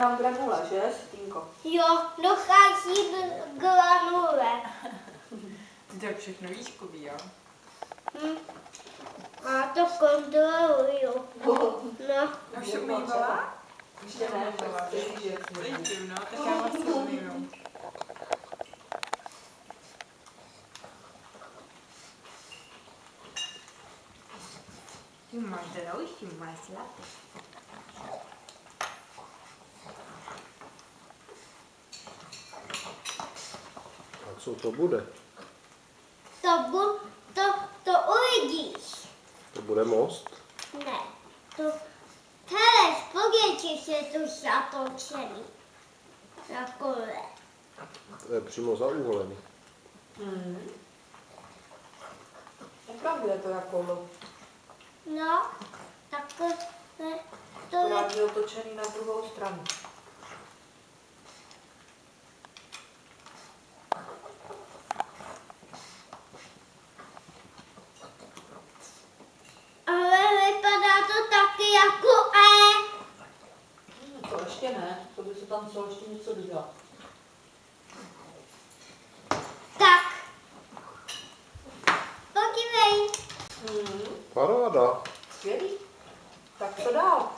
nám granule, že, Stínko? Jo, dochází granule. Ty tak všechno víš, Kubi, jo? A to kontroluju. No. Už se umývala? Ještě ne, tak chci, že Vidím, no, tak já vás se umývám. Ty máš drouši, máš zlaté. A co to bude? To uvidíš. To bude most? Ne. Hele, spověči se tu zatočený. Takové. To je přímo zauholený. Opravdu je to jako No, takové. To je. akorát je otočený na druhou stranu. Ale vypadá to taky jako E. To ještě ne, to by se tam muselo ještě něco dodělat. Tak. Podívej. Paráda. Skvělý. Tak co dál?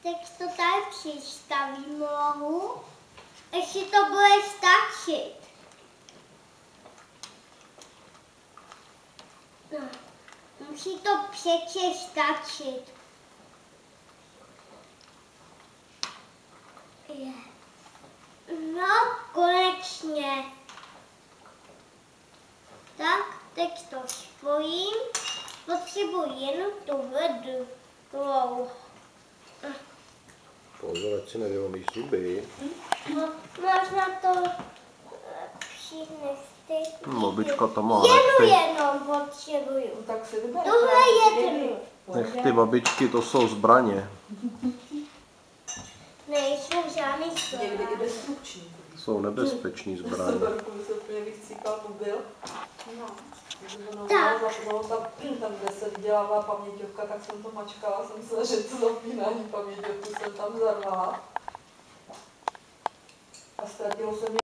Teď to tady přistavím mohu. Ještě to bude stačit. No. Musí to přece stačit. Je. No, konečně. Tak, teď to spojím. Potřebuji jenom tuhle dlouho. Pozor, ať si nevylomíš zuby. Možná to přineste. Babička to má. Jenom potřebuju. Tak si vyber. Tohle jednu. Nech ty babičky, to jsou zbraně. Nejsou žádný Někdy i slova. destrukční. Jsou nebezpeční zbraně. Seberku by se úplně vychcípal mobil. No. Tak. Tam, kde se vydělává paměťovka, tak jsem to mačkala, jsem myslela, že to zapínání paměťovku jsem tam zarvala. A ztratilo se mi